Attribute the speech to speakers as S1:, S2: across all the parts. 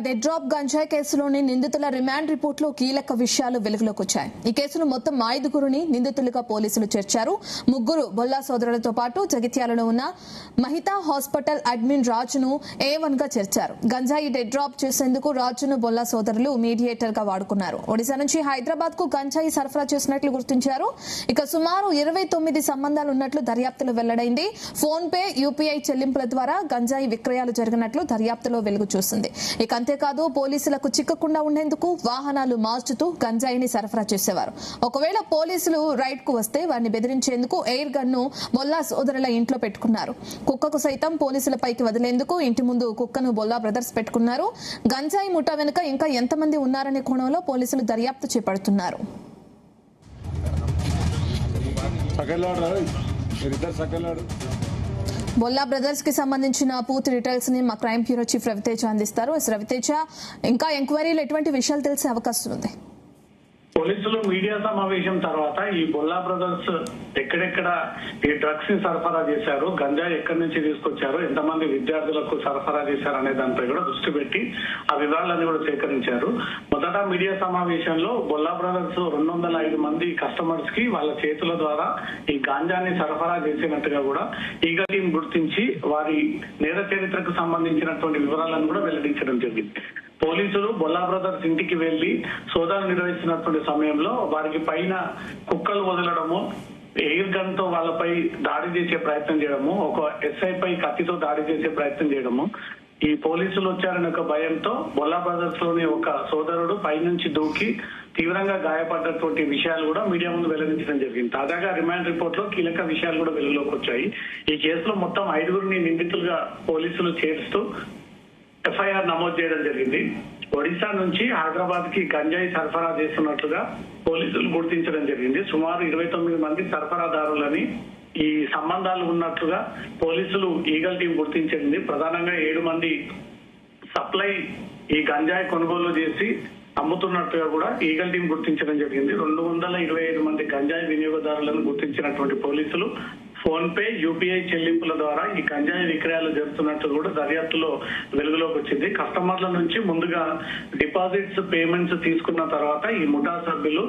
S1: Dead drop గంజాయి కేసులోని నిందితుల remand రిపోర్టులో కీలక విషయాలు వెలుగులోకి వచ్చాయి. ఈ కేసులో మొత్తం 5గురిని నిందితులుగా పోలీసులు చేర్చారు. 3 బొల్లా సోదరులతో పాటు జగిత్యాలలో ఉన్న మహితా హాస్పిటల్ అడ్మిన్ రాజును A1 గా చేర్చారు. గంజాయి డెడ్ డ్రాప్ చేసేందుకు రాజును బొల్లా సోదరులు మీడియేటర్ గా వాడుకున్నారు. ఒడిశా నుంచి హైదరాబాద్ కు గంజాయి సరఫరా చేసినట్లు గుర్తించారు. ఇక సుమారు 29 సంబంధాలు ఉన్నట్లు దర్యాప్తులో వెల్లడైంది. ఫోన్ పే, యూపీఐ చెల్లింపుల ద్వారా గంజాయి విక్రయాలు జరిగినట్లు దర్యాప్తులో వెలుగు చూసింది. ఇక అంతేకాదు పోలీసులకు చిక్కకుండా ఉండేందుకు వాహనాలు మార్చుతూ గంజాయిని సరఫరా చేసేవారు. ఒకవేళ పోలీసులు రైడ్ కు వస్తే వారిని బెదిరించేందుకు ఎయిర్ గన్ ను బొల్లా సోదరుల ఇంట్లో పెట్టుకున్నారు. కుక్కకు సైతం పోలీసులపైకి వదిలేందుకు ఇంటి ముందు కుక్కను బొల్లా బ్రదర్స్ పెట్టుకున్నారు. గంజాయి ముఠా వెనుక ఇంకా ఎంతమంది ఉన్నారనే కోణంలో పోలీసులు దర్యాప్తు చేపడుతున్నారు. బొల్లా బ్రదర్స్ కి సంబంధించిన పూర్తి డీటెయిల్స్ ని మా క్రైమ్ బ్యూరో చీఫ్ రవితేజ అందిస్తారు. రవితేజ, ఇంకా ఎంక్వైరీలో ఎటువంటి విషయాలు తెలిసే అవకాశం ఉంది?
S2: పోలీసులు మీడియా సమావేశం తర్వాత ఈ బొల్లా బ్రదర్స్ ఎక్కడెక్కడ ఈ డ్రగ్స్ ని సరఫరా చేశారు, గంజాయి ఎక్కడి నుంచి తీసుకొచ్చారు, ఎంతమంది విద్యార్థులకు సరఫరా చేశారు అనే దానిపై కూడా దృష్టి పెట్టి ఆ వివరాలన్నీ కూడా సేకరించారు. మొదట మీడియా సమావేశంలో బొల్లా బ్రదర్స్ 205 మంది కస్టమర్స్ కి వాళ్ళ చేతుల ద్వారా ఈ గాంజాని సరఫరా చేసినట్టుగా కూడా ఈగల్ టీం గుర్తించి వారి నేర చరిత్రకు సంబంధించినటువంటి వివరాలను కూడా వెల్లడించడం జరిగింది. పోలీసులు బొల్లా బ్రదర్స్ ఇంటికి వెళ్లి సోదాలు నిర్వహిస్తున్నటువంటి సమయంలో వారికి పైన కుక్కలు వదలడము, ఎయిర్ గన్ తో వాళ్ళపై దాడి చేసే ప్రయత్నం చేయడము, ఒక ఎస్ఐ పై కత్తితో దాడి చేసే ప్రయత్నం చేయడము, ఈ పోలీసులు వచ్చారనే ఒక భయంతో బొల్లా బ్రదర్స్ లోని ఒక సోదరుడు పైనుంచి దూకి తీవ్రంగా గాయపడ్డటువంటి విషయాలు కూడా మీడియా ముందు వెల్లడించడం జరిగింది. తాజాగా రిమాండ్ రిపోర్ట్ లో కీలక విషయాలు కూడా వెలుగులోకి వచ్చాయి. ఈ కేసులో మొత్తం 5గురిని నిందితులుగా పోలీసులు చేరుస్తూ ఎఫ్ఐఆర్ నమోదు చేయడం జరిగింది. ఒడిశా నుంచి హైదరాబాద్ కి గంజాయి సరఫరా చేస్తున్నట్లుగా పోలీసులు గుర్తించడం జరిగింది. సుమారు 29 మంది సరఫరాదారులని ఈ సంబంధాలు ఉన్నట్లుగా పోలీసులు ఈగల్ టీం గుర్తించింది. ప్రధానంగా 7 మంది సప్లై ఈ గంజాయి కొనుగోలు చేసి అమ్ముతున్నట్టుగా కూడా ఈగల్ టీం గుర్తించడం జరిగింది. 225 మంది గంజాయి వినియోగదారులను గుర్తించినటువంటి పోలీసులు ఫోన్ పే, యూపీఐ చెల్లింపుల ద్వారా ఈ గంజాయి విక్రయాలు జరుగుతున్నట్టు కూడా దర్యాప్తులో వెలుగులోకి వచ్చింది. కస్టమర్ల నుంచి ముందుగా డిపాజిట్స్, పేమెంట్స్ తీసుకున్న తర్వాత ఈ ముఠా సభ్యులు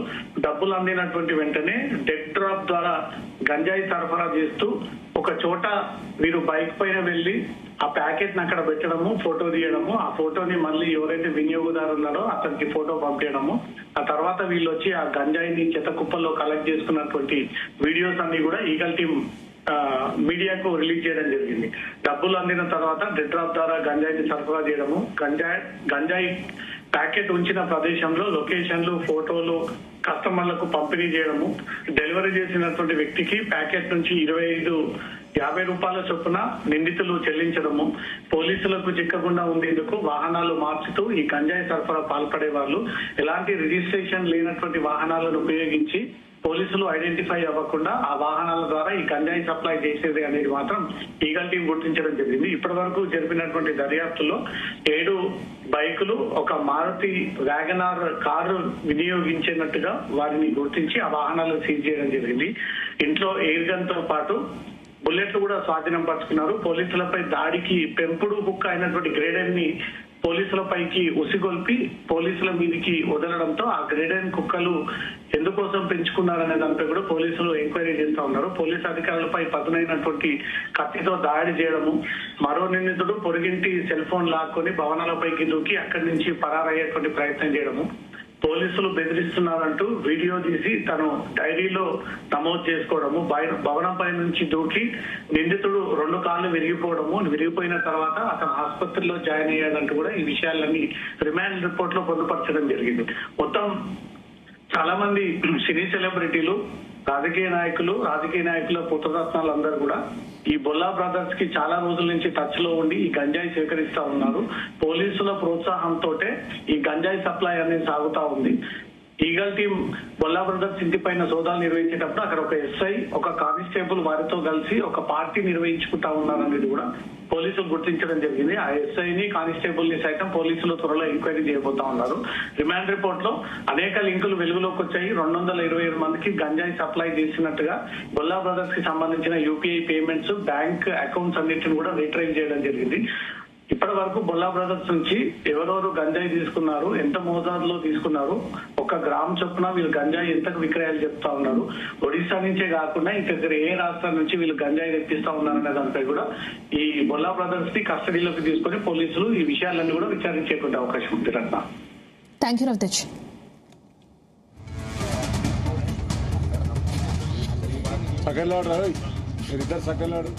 S2: డబ్బులు అందినటువంటి వెంటనే డెడ్ డ్రాప్ ద్వారా గంజాయి సరఫరా చేస్తూ ఒక చోట వీరు బైక్ పైన వెళ్లి ఆ ప్యాకెట్ ని అక్కడ పెట్టడము, ఫోటో తీయడము, ఆ ఫోటోని మళ్ళీ ఎవరైతే వినియోగదారు ఉన్నారో అతనికి ఫోటో పంపించడము, ఆ తర్వాత వీళ్ళు వచ్చి ఆ గంజాయిని చెత్త కుప్పల్లో కలెక్ట్ చేసుకున్నటువంటి వీడియోస్ అన్ని కూడా ఈగల్ టీం మీడియాకు రిలీజ్ చేయడం జరిగింది. డబ్బులు అందిన తర్వాత డెడ్ డ్రాప్ ద్వారా గంజాయిని సరఫరా చేయడము, గంజాయి ప్యాకెట్ ఉంచిన ప్రదేశంలో లొకేషన్లు, ఫోటోలు కస్టమర్లకు పంపిణీ చేయడము, డెలివరీ చేసినటువంటి వ్యక్తికి ప్యాకెట్ నుంచి 50 రూపాయల చొప్పున నిందితులు చెల్లించడము, పోలీసులకు చిక్కకుండా ఉండేందుకు వాహనాలు మార్చుతూ ఈ గంజాయి సరఫరా పాల్పడే వాళ్ళు ఎలాంటి రిజిస్ట్రేషన్ లేనటువంటి వాహనాలను ఉపయోగించి పోలీసులు ఐడెంటిఫై అవ్వకుండా ఆ వాహనాల ద్వారా ఈ గంజాయి సప్లై చేసేది అనేది మాత్రం ఈగల్ టీం గుర్తించడం జరిగింది. ఇప్పటి వరకు జరిపినటువంటి దర్యాప్తులో 7 బైకులు, ఒక మారుతి వ్యాగనార్ కారు వినియోగించినట్టుగా వారిని గుర్తించి ఆ వాహనాలు సీజ్ చేయడం జరిగింది. ఇంట్లో ఎయిర్ గన్ తో పాటు బుల్లెట్లు కూడా స్వాధీనం పరుచుకున్నారు. పోలీసులపై దాడికి పెంపుడు కుక్క అయినటువంటి గ్రేడెన్ ని పోలీసులపైకి ఉసిగొల్పి పోలీసుల మీదకి వదలడంతో ఆ గ్రేడెన్ కుక్కలు ఎందుకోసం పెంచుకున్నారనే దానిపై కూడా పోలీసులు ఎంక్వైరీ చేస్తా ఉన్నారు. పోలీసు అధికారులపై పదునైనటువంటి కత్తితో దాడి చేయడము, మరో నిందితుడు పొరుగింటి సెల్ ఫోన్ లాక్కొని భవనాలపైకి దూకి అక్కడి నుంచి పరారయ్యేటువంటి ప్రయత్నం చేయడము, పోలీసులు బెదిరిస్తున్నారంటూ వీడియో తీసి తను డైరీలో నమోదు చేసుకోవడము, భవనంపై నుంచి దూకి నిందితుడు 2 కాళ్ళు విరిగిపోవడము, విరిగిపోయిన తర్వాత అతను ఆసుపత్రిలో జాయిన్ అయ్యాడంటూ కూడా ఈ విషయాలన్నీ రిమాండ్ రిపోర్ట్ లో పొందుపరచడం జరిగింది. మొత్తం చాలా మంది సినీ సెలబ్రిటీలు, రాజకీయ నాయకుల పుత్రరత్నాలు అందరూ కూడా ఈ బొల్లా బ్రదర్స్ కి చాలా రోజుల నుంచి టచ్ లో ఉండి ఈ గంజాయి సేకరిస్తా ఉన్నారు. పోలీసుల ప్రోత్సాహంతో ఈ గంజాయి సప్లై అనేది సాగుతా ఉంది. ఈగల్ టీం బొల్లా బ్రదర్స్ ఇంటి పైన సోదాలు నిర్వహించేటప్పుడు అక్కడ ఒక ఎస్ఐ, ఒక కానిస్టేబుల్ వారితో కలిసి ఒక పార్టీ నిర్వహించుకుంటా ఉన్నారనేది కూడా పోలీసులు గుర్తించడం జరిగింది. ఆ ఎస్ఐని, కానిస్టేబుల్ ని సైతం పోలీసులు త్వరలో ఎంక్వైరీ చేయబోతా ఉన్నారు. రిమాండ్ రిపోర్ట్ లో అనేక లింకులు వెలుగులోకి వచ్చాయి. 227 మందికి గంజాయి సప్లై చేసినట్టుగా బొల్లా బ్రదర్స్ కి సంబంధించిన యూపీఐ పేమెంట్స్, బ్యాంక్ అకౌంట్స్ అన్నిటిని కూడా రీట్రైవ్ చేయడం జరిగింది. ఇప్పటి వరకు బొల్లా బ్రదర్స్ నుంచి ఎవరెవరు గంజాయి తీసుకున్నారు, ఎంత మోతాదులో తీసుకున్నారు, 1 గ్రామ్ చొప్పున వీళ్ళు గంజాయి ఎంతకు విక్రయాలు చెప్తా ఉన్నారు, ఒడిశా నుంచే కాకుండా ఇంకా ఏ రాష్ట్రాల నుంచి వీళ్ళు గంజాయి తెప్పిస్తా ఉన్నారనే దానిపై కూడా ఈ బొల్లా బ్రదర్స్ ని కస్టడీలోకి తీసుకొని పోలీసులు ఈ విషయాలన్నీ కూడా విచారించేటువంటి అవకాశం ఉంది. రత్న,
S1: థ్యాంక్ యూ రవితేజ్.
S3: సకలాడు రావు మీరిద్దరు సకలాడు